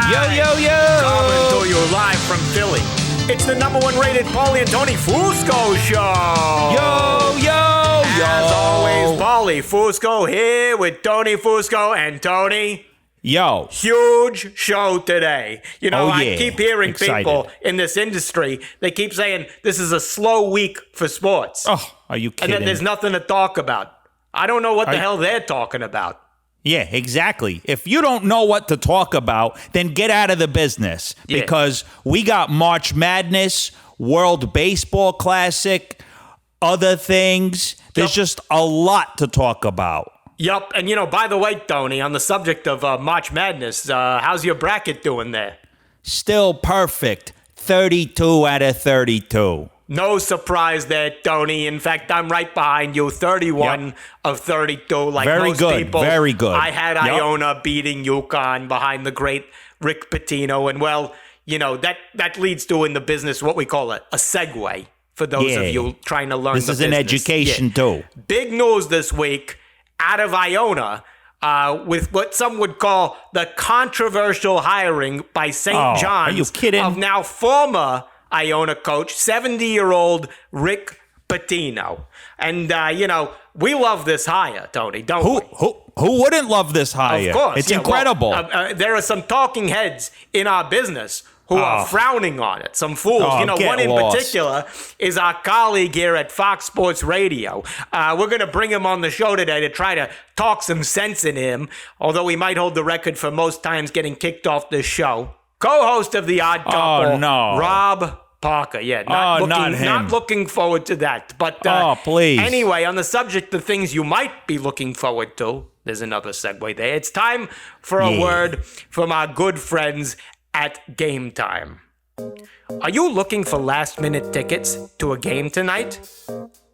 Yo. Coming to you live from Philly. It's the number one rated Paulie and Tony Fusco Show. Yo. As always, Paulie Fusco here with Tony Fusco and Tony. Yo. Huge show today. You know, I keep hearing Excited. people in this industry, they keep saying this is a slow week for sports. Oh, are you kidding? And then there's nothing to talk about. I don't know what the hell they're talking about. Yeah, exactly. If you don't know what to talk about, then get out of the business. Yeah. Because we got March Madness, World Baseball Classic, other things. There's just a lot to talk about. Yup, and you know, by the way, Tony, on the subject of March Madness, how's your bracket doing there? Still perfect. 32 out of 32. No surprise there, Tony. In fact, I'm right behind you, 31 of 32, like Very most good, people. very good. I had Iona beating UConn behind the great Rick Pitino, and well, you know, that leads to in the business what we call a segue for those of you trying to learn This the is business. an education, too. Big news this week out of Iona with what some would call the controversial hiring by St. John's are you kidding? of now former Iona coach, 70-year-old Rick Pitino. And, you know, we love this hire, Tony, don't we? Who wouldn't love this hire? Of course. It's incredible. Well, there are some talking heads in our business who are frowning on it. Some fools. You know, one in particular is our colleague here at Fox Sports Radio. We're going to bring him on the show today to try to talk some sense in him, although he might hold the record for most times getting kicked off this show. Co-host of The Odd Couple, Rob Parker. Yeah, not looking forward to that. But please. Anyway, on the subject of things you might be looking forward to, there's another segue there. It's time for a word from our good friends at Game Time. Are you looking for last-minute tickets to a game tonight?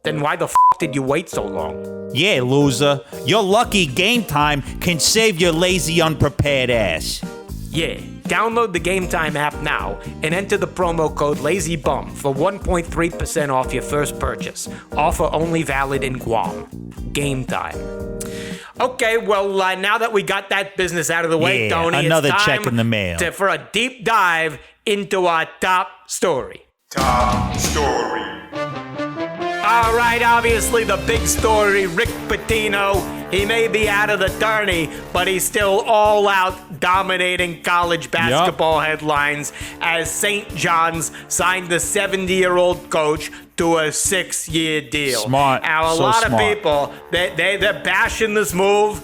Then why the did you wait so long? Yeah, loser. You're lucky Game Time can save your lazy, unprepared ass. Yeah, download the Game Time app now and enter the promo code LAZYBUM for 1.3% off your first purchase. Offer only valid in Guam. Game Time. Okay, well, now that we got that business out of the way, Tony, another it's time check in the mail. for a deep dive into our top story. Top story. All right, obviously the big story, Rick Pitino. He may be out of the tourney, but he's still all out dominating college basketball headlines as St. John's signed the 70-year-old coach to a 6-year deal. Smart. Now, a lot of people, they're bashing this move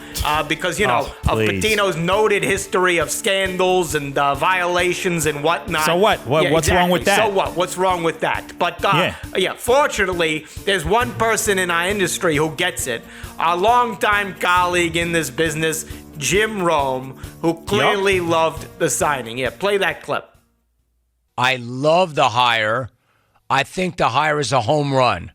because, you know, of Pitino's noted history of scandals and violations and whatnot. So what? What's wrong with that? So what? What's wrong with that? But, fortunately, there's one person in our industry who gets it. Our longtime colleague in this business, Jim Rome, who clearly loved the signing. Yeah, play that clip. I love the hire. I think the hire is a home run.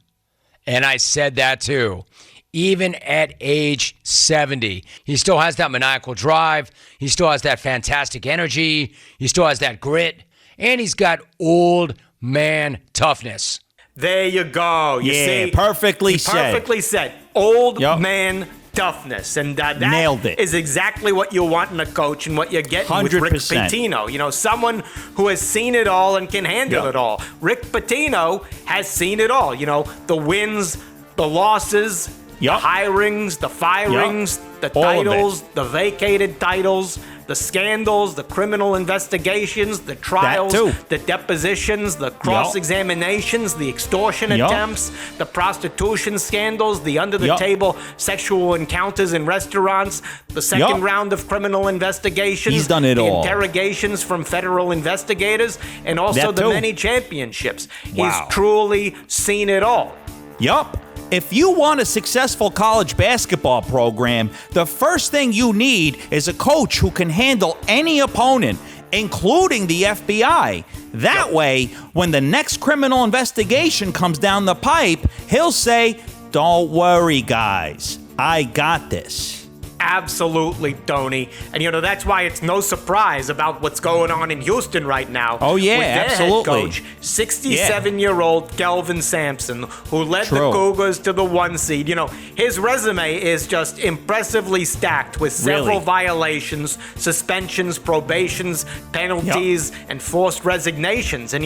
And I said that too. Even at age 70, he still has that maniacal drive. He still has that fantastic energy. He still has that grit. And he's got old man toughness. There you go. You see, perfectly said. Perfectly said. Old man toughness. And that Nailed it. is exactly what you want in a coach and what you're getting with Rick 100%. Pitino. You know, someone who has seen it all and can handle it all. Rick Pitino has seen it all. You know, the wins, the losses, the hirings, the firings, the titles, the vacated titles, the scandals, the criminal investigations, the trials, the depositions, the cross-examinations, the extortion attempts, the prostitution scandals, the under-the-table sexual encounters in restaurants, the second round of criminal investigations, He's done it the all. interrogations from federal investigators, and also the many championships. He's truly seen it all. Yup. If you want a successful college basketball program, the first thing you need is a coach who can handle any opponent, including the FBI. That way, when the next criminal investigation comes down the pipe, he'll say, "Don't worry, guys. I got this." Absolutely, Tony. And, that's why it's no surprise about what's going on in Houston right now. Oh, yeah, with their absolutely. head coach, 67-year-old Kelvin Sampson, who led the Cougars to the 1 seed. His resume is just impressively stacked with several violations, suspensions, probations, penalties, and forced resignations. And,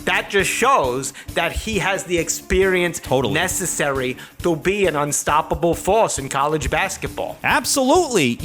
that just shows that he has the experience necessary to be an unstoppable force in college basketball. Absolutely.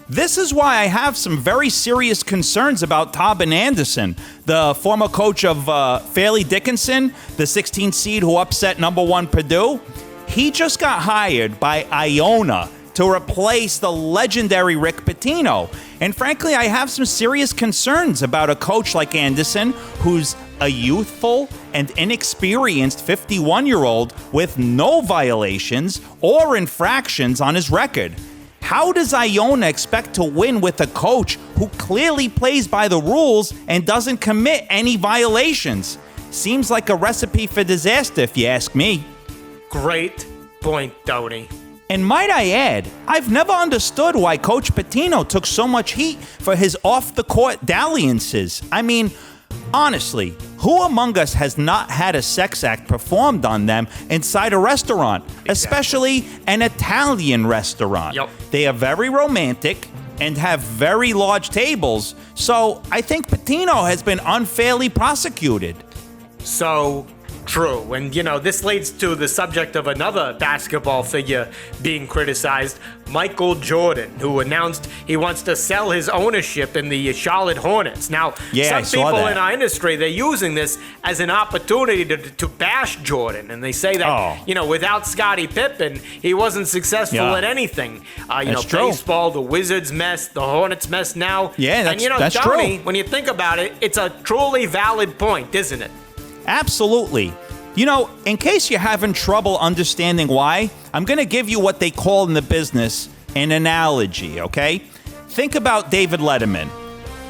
This is why I have some very serious concerns about Tobin Anderson, the former coach of Fairleigh Dickinson, the 16th seed who upset number 1 Purdue. He just got hired by Iona to replace the legendary Rick Pitino. And frankly, I have some serious concerns about a coach like Anderson, who's a youthful and inexperienced 51-year-old with no violations or infractions on his record. How does Iona expect to win with a coach who clearly plays by the rules and doesn't commit any violations? Seems like a recipe for disaster, if you ask me. Great point, Tony. And might I add, I've never understood why Coach Pitino took so much heat for his off-the-court dalliances. I mean, honestly, who among us has not had a sex act performed on them inside a restaurant, especially an Italian restaurant? Yep. They are very romantic and have very large tables, so I think Pitino has been unfairly prosecuted. So true. And, this leads to the subject of another basketball figure being criticized, Michael Jordan, who announced he wants to sell his ownership in the Charlotte Hornets. Now, some people in our industry, they're using this as an opportunity to bash Jordan. And they say that, without Scottie Pippen, he wasn't successful at anything. Baseball, the Wizards mess, the Hornets mess now. Yeah, that's Tony, true. when you think about it, it's a truly valid point, isn't it? Absolutely. In case you're having trouble understanding why, I'm going to give you what they call in the business an analogy, okay? Think about David Letterman.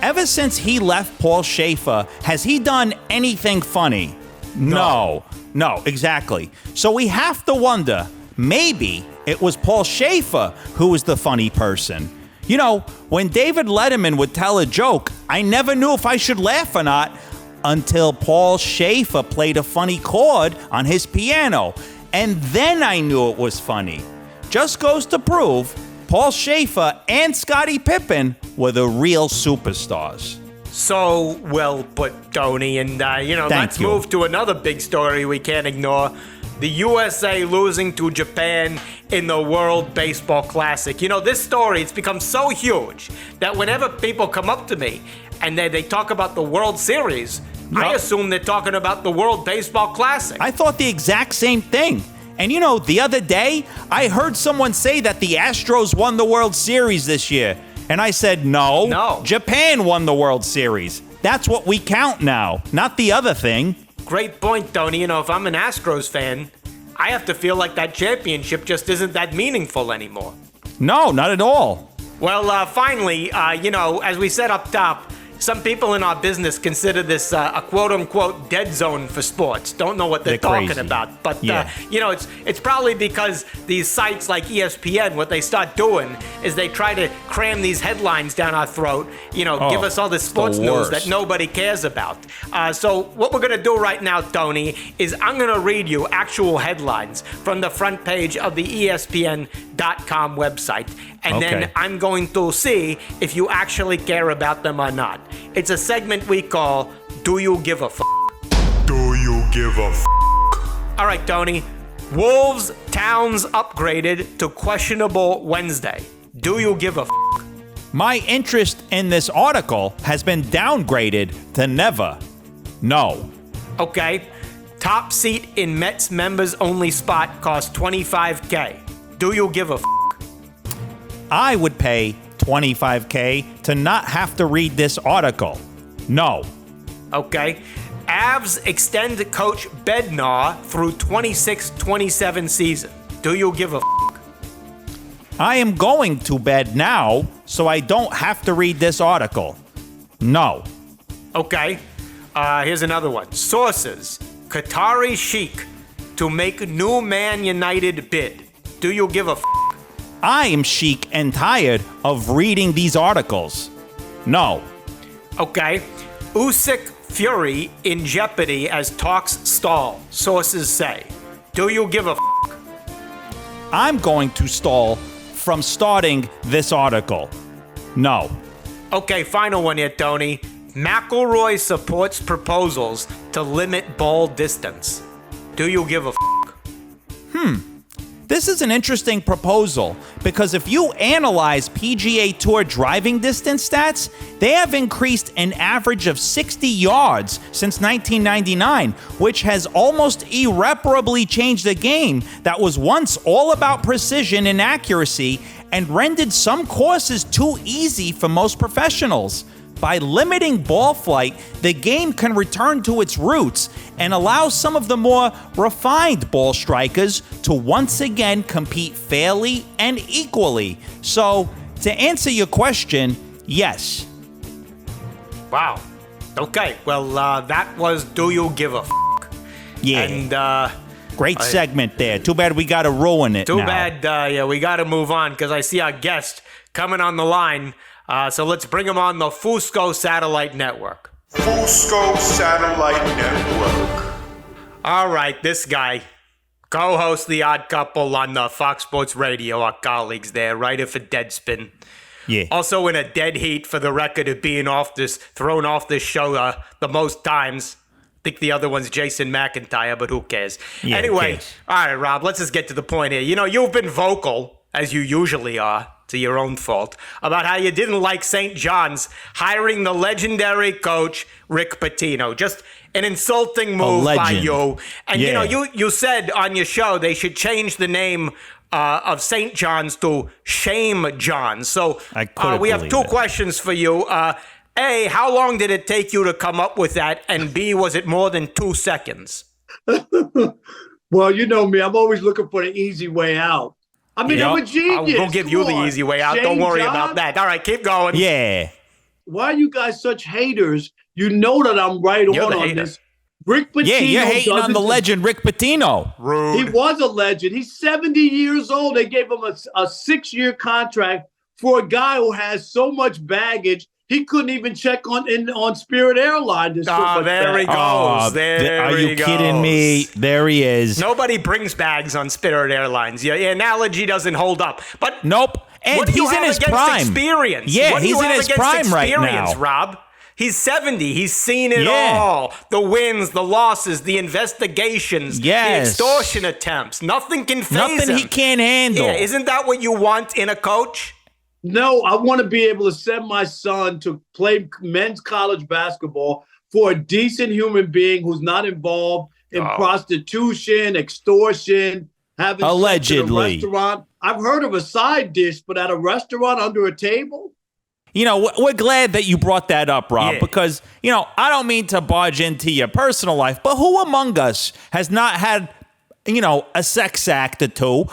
Ever since he left Paul Schaefer, has he done anything funny? No, exactly. So we have to wonder, maybe it was Paul Schaefer who was the funny person. When David Letterman would tell a joke, I never knew if I should laugh or not, until Paul Schaefer played a funny chord on his piano. And then I knew it was funny. Just goes to prove Paul Schaefer and Scottie Pippen were the real superstars. So well put, Tony. And, let's move to another big story we can't ignore. The USA losing to Japan in the World Baseball Classic. This story, it's become so huge that whenever people come up to me and they talk about the World Series, I assume they're talking about the World Baseball Classic. I thought the exact same thing. And the other day, I heard someone say that the Astros won the World Series this year. And I said, no. Japan won the World Series. That's what we count now, not the other thing. Great point, Tony. If I'm an Astros fan, I have to feel like that championship just isn't that meaningful anymore. No, not at all. Well, finally, as we said up top, some people in our business consider this a quote-unquote dead zone for sports. Don't know what they're talking crazy. about. But, it's probably because these sites like ESPN, what they start doing is they try to cram these headlines down our throat, give us all this sports news that nobody cares about. So what we're going to do right now, Tony, is I'm going to read you actual headlines from the front page of the ESPN.com website. And then I'm going to see if you actually care about them or not. It's a segment we call Do You Give a F***? Do you give a f***? All right, Tony. Wolves Towns upgraded to questionable Wednesday. Do you give a f***? My interest in this article has been downgraded to never. No. Okay. Top seat in Mets members only spot costs $25K. Do you give a f***? I would pay $25K to not have to read this article. No. Okay. Avs extend coach Bednar through 26-27 season. Do you give a f***? I am going to bed now, so I don't have to read this article. No. Okay. Here's another one. Sources. Qatari Sheikh to make new Man United bid. Do you give a f***? I am chic and tired of reading these articles. No. Okay. Usyk Fury in jeopardy as talks stall, sources say. Do you give a I'm going to stall from starting this article. No. Okay, final one here, Tony. McElroy supports proposals to limit ball distance. Do you give a This is an interesting proposal because if you analyze PGA Tour driving distance stats, they have increased an average of 60 yards since 1999, which has almost irreparably changed a game that was once all about precision and accuracy and rendered some courses too easy for most professionals. By limiting ball flight, the game can return to its roots and allow some of the more refined ball strikers to once again compete fairly and equally. So, to answer your question, yes. Wow. Okay, well, that was Do You Give a Yeah. And, Great segment there. Too bad we got to ruin it too now. bad, yeah, we got to move on because I see our guest coming on the line. So let's bring him on the Fusco Satellite Network. Fusco Satellite Network. All right, this guy, co-host The Odd Couple on the Fox Sports Radio, our colleagues there, writer for Deadspin. Yeah. Also in a dead heat for the record of being thrown off this show the most times. I think the other one's Jason McIntyre, but who cares? Yeah, anyway, who cares? all right, Rob, let's just get to the point here. You know, you've been vocal, as you usually are, to your own fault, about how you didn't like St. John's hiring the legendary coach, Rick Pitino. Just an insulting move by you. And, you know, you said on your show they should change the name of St. John's to Shame John's. So we have two questions for you. A, how long did it take you to come up with that? And B, was it more than 2 seconds? Well, you know me. I'm always looking for the easy way out. I mean, I'm a genius. We'll give you the easy way out. Don't worry about that. All right, keep going. Yeah. Why are you guys such haters? You know that I'm right on this. Rick Pitino. Yeah, you're hating on the legend Rick Pitino. Rude. He was a legend. He's 70 years old. They gave him a 6-year contract for a guy who has so much baggage. He couldn't even check on Spirit Airlines. There he goes. Are you kidding me? There he is. Nobody brings bags on Spirit Airlines. Your analogy doesn't hold up. But nope. And he's in his prime. Experience? Yeah, he's in his prime right now. Rob. He's 70. He's seen it all. The wins, the losses, the investigations, the extortion attempts. Nothing can faze him. Nothing he can't handle. Yeah, isn't that what you want in a coach? No, I want to be able to send my son to play men's college basketball for a decent human being who's not involved in prostitution, extortion, having allegedly sex at a restaurant. I've heard of a side dish, but at a restaurant under a table? You know, we're glad that you brought that up, Rob, because, you know, I don't mean to barge into your personal life, but who among us has not had, you know, a sex act or two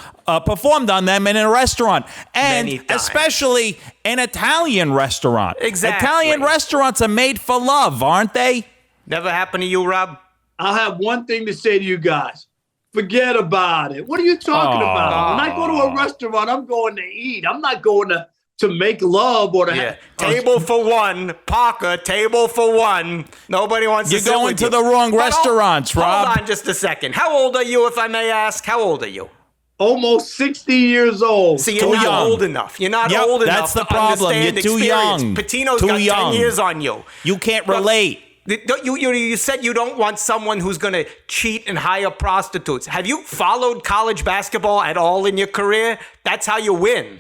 performed on them in a restaurant, and especially an Italian restaurant. Exactly. Italian restaurants are made for love, aren't they? Never happened to you, Rob? I'll have one thing to say to you guys. Forget about it. What are you talking about? When I go to a restaurant, I'm going to eat. I'm not going to make love or to table for one, Parker, table for one. Nobody wants to sit with you. You're going to the wrong restaurants, Rob. Hold on just a second. How old are you, if I may ask? How old are you? Almost 60 years old. See, you're not old enough. You're not old enough that's the problem. You're too young. Pitino's got 10 years on you. You can't relate. You said you don't want someone who's going to cheat and hire prostitutes. Have you followed college basketball at all in your career? That's how you win.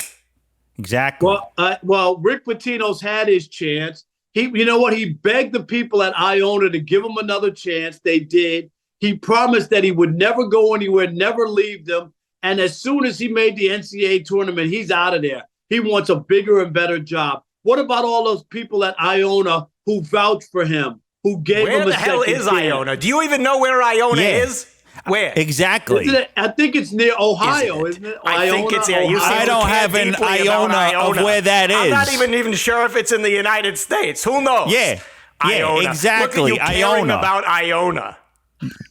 Exactly. Well, Rick Pitino's had his chance. You know what? He begged the people at Iona to give him another chance. They did. He promised that he would never go anywhere, never leave them. And as soon as he made the NCAA tournament, he's out of there. He wants a bigger and better job. What about all those people at Iona who vouched for him, who gave him a second chance? Where the hell is Iona? Do you even know where Iona is? Where? Exactly. I think it's near Ohio, isn't it? I think it's here. I don't have an iota of where that is. I'm not even sure if it's in the United States. Who knows? Yeah, Iona. exactly. Look at you caring about Iona.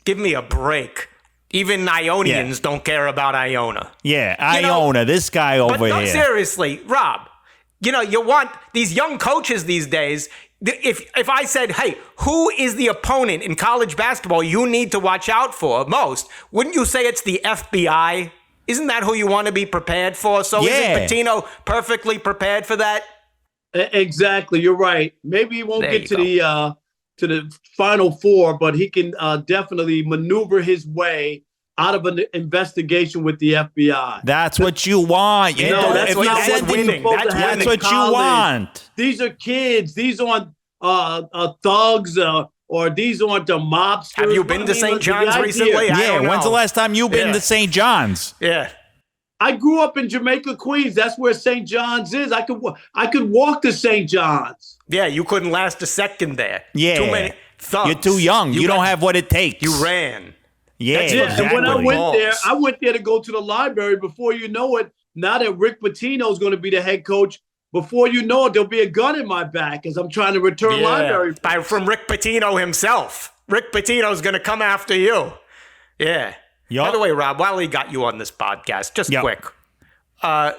Give me a break. Even Ionians don't care about Iona. Yeah, Iona, this guy over But no, here. seriously, Rob, you want these young coaches these days. If I said, hey, who is the opponent in college basketball you need to watch out for most, wouldn't you say it's the FBI? Isn't that who you want to be prepared for? So isn't Pitino perfectly prepared for that? Exactly. You're right. Maybe he won't get to the Final Four, but he can definitely maneuver his way out of an investigation with the FBI. That's what you want. That's what you want. These are kids. These aren't thugs or these aren't the mobsters. Have you been to St. John's recently? Yeah, when's the last time you've been to St. John's? Yeah. I grew up in Jamaica, Queens. That's where St. John's is. I could walk to St. John's. Yeah, you couldn't last a second there. Yeah. Too many thugs. You're too young. You don't have what it takes. You ran. Yeah, exactly. And when I went there to go to the library. Before you know it, now that Rick Pitino is going to be the head coach, before you know it, there'll be a gun in my back as I'm trying to return library. From Rick Pitino himself. Rick Pitino's going to come after you. Yeah. Yep. By the way, Rob, while he got you on this podcast, just quick.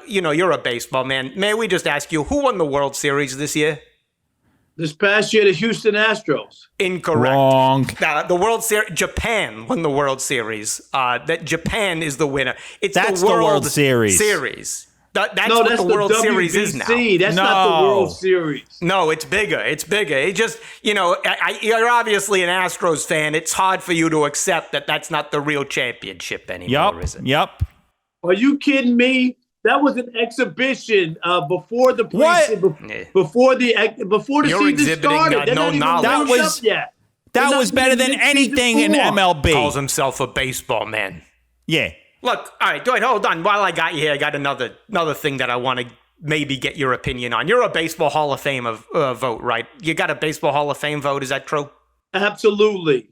You're a baseball man. May we just ask you, who won the World Series this year? This past year, the Houston Astros. Incorrect. Wrong. The World Series, Japan won the World Series. That Japan is the winner. That's the World Series. That's what the World Series is now. That's not the World Series. No, it's bigger. It's bigger. It just, you're obviously an Astros fan. It's hard for you to accept that that's not the real championship anymore, is it? Yep. Are you kidding me? That was an exhibition before the before the You're season started. No knowledge. That was better than anything in MLB. Calls himself a baseball man. Yeah. Look, all right, Dwight, hold on. While I got you here, I got another thing that I want to maybe get your opinion on. You're a Baseball Hall of Fame vote, right? You got a Baseball Hall of Fame vote, is that true? Absolutely.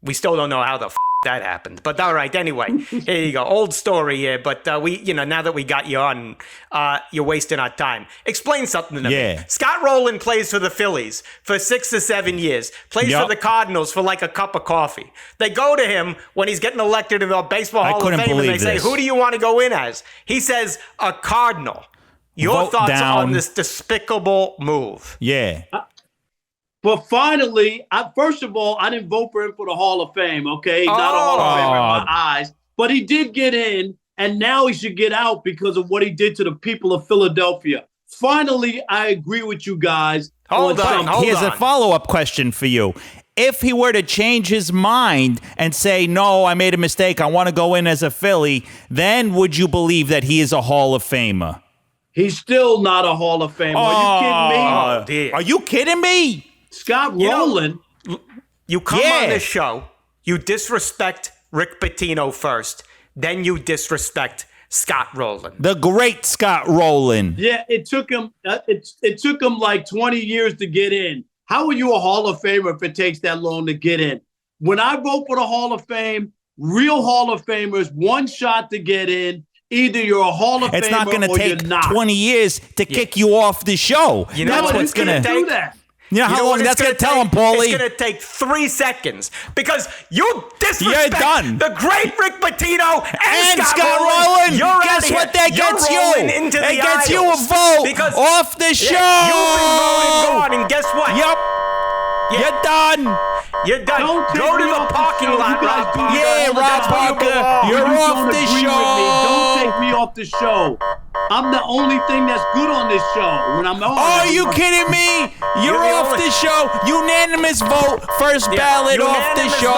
We still don't know how the that happened. But all right, anyway, here you go. Old story here, but now that we got you on, you're wasting our time. Explain something to me. Scott Rolen plays for the Phillies for 6 to 7 years, plays for the Cardinals for like a cup of coffee. They go to him when he's getting elected to the Baseball Hall of Fame and they say, who do you want to go in as? He says, a Cardinal. Your thoughts on this despicable move? Yeah. But finally, first of all, I didn't vote for him for the Hall of Fame, okay? He's not a Hall of Famer in my eyes. But he did get in, and now he should get out because of what he did to the people of Philadelphia. Finally, I agree with you guys. Hold on. Here's a follow-up question for you. If he were to change his mind and say, no, I made a mistake, I want to go in as a Philly, then would you believe that he is a Hall of Famer? He's still not a Hall of Famer. Are you kidding me? Oh, dear. Are you kidding me? Scott Rolen. You come on this show, you disrespect Rick Pitino first, then you disrespect Scott Rolen. The great Scott Rolen. Yeah, it took him it took him like 20 years to get in. How are you a Hall of Famer if it takes that long to get in? When I vote for the Hall of Fame, real Hall of Famers, one shot to get in. Either you're a Hall of Famer or you're not. It's not going to take 20 years to kick you off the show. You know That's what's going to do that. You know how long that's going to tell him, Paulie? It's going to take 3 seconds because you disrespect the great Rick Pitino and Scott Rolen. Guess what that gets you? It gets you a vote off the show. You've been voted gone, and guess what? Yep. You're done. You're done. Go to the parking lot, Rob Parker. Yeah, Rob Parker. You're off the show. Don't take me off the show. I'm the only thing that's good on this show. When I'm on, are you kidding me? You're off the show. Unanimous vote. First ballot off the show.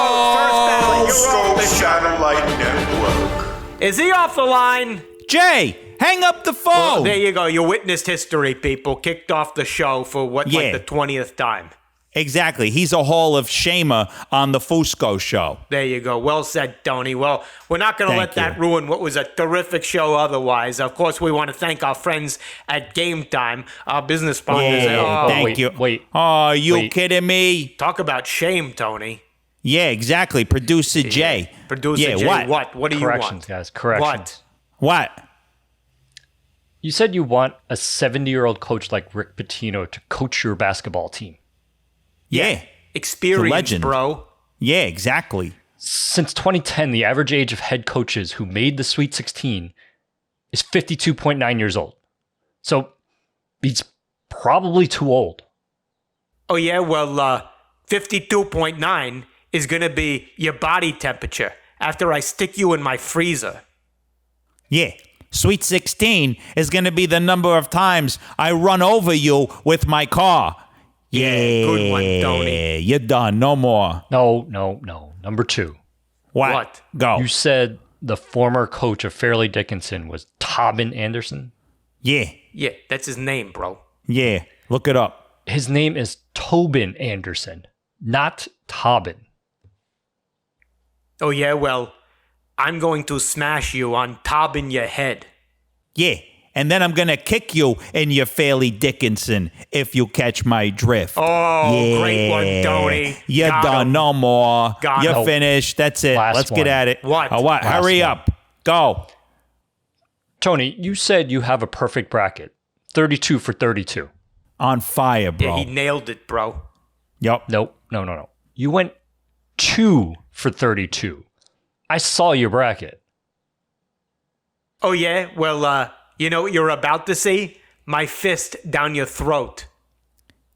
Fusco Satellite Network. Is he off the line? Jay, hang up the phone. Well, there you go. You witnessed history, people. Kicked off the show for like the 20th time. Exactly. He's a Hall of Shamer on the Fusco Show. There you go. Well said, Tony. Well, we're not going to let that ruin what was a terrific show otherwise. Of course, we want to thank our friends at Game Time, our business partners. Yeah, thank you. Oh, are you kidding me? Talk about shame, Tony. Yeah, exactly. Producer Jay. Producer Jay, what do you want? Corrections, guys. Corrections. What? You said you want a 70-year-old coach like Rick Pitino to coach your basketball team. Yeah. Experience, legend. bro. Yeah, exactly. Since 2010, the average age of head coaches who made the Sweet 16 is 52.9 years old. So he's probably too old. Oh, yeah? Well, 52.9 is going to be your body temperature after I stick you in my freezer. Yeah. Sweet 16 is going to be the number of times I run over you with my car. Yeah, good one, Tony. You're done. No more. No. Number 2. What? Go. You said the former coach of Fairleigh Dickinson was Tobin Anderson? Yeah. Yeah, that's his name, bro. Yeah. Look it up. His name is Tobin Anderson, not Tobin. Oh, yeah? Well, I'm going to smash you on Tobin your head. Yeah. And then I'm going to kick you in your Fairleigh Dickinson if you catch my drift. Oh, yeah. great one, Tony. You're Got done. him. No more. Got You're him. finished. That's it. Last Let's one. get at it. What? What? Last Hurry one. up. Go. Tony, you said you have a perfect bracket. 32 for 32. On fire, bro. Yeah, he nailed it, bro. Yup. Nope. No. You went 2 for 32. I saw your bracket. Oh, yeah? Well, you know what you're about to see? My fist down your throat.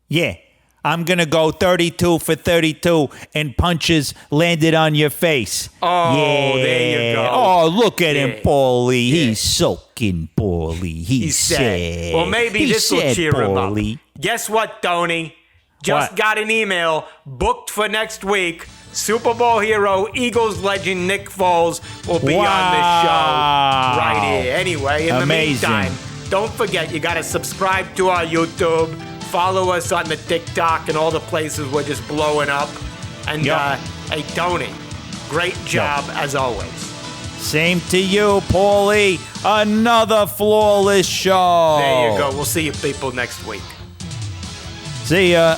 Yeah. I'm going to go 32 for 32 and punches landed on your face. Oh, yeah. there you go. Oh, look at him, Yeah. Paulie. Yeah. He's soaking, Paulie. He's sad. Well, maybe He's this will sad, cheer Paulie. him up. Guess what, Tony? Just What? got an email booked for next week. Super Bowl hero, Eagles legend Nick Foles will be on this show right here. Anyway, in Amazing. the meantime, don't forget you got to subscribe to our YouTube, follow us on the TikTok and all the places we're just blowing up. And Yup. hey, Tony, great job as always. Same to you, Paulie. Another flawless show. There you go. We'll see you people next week. See ya.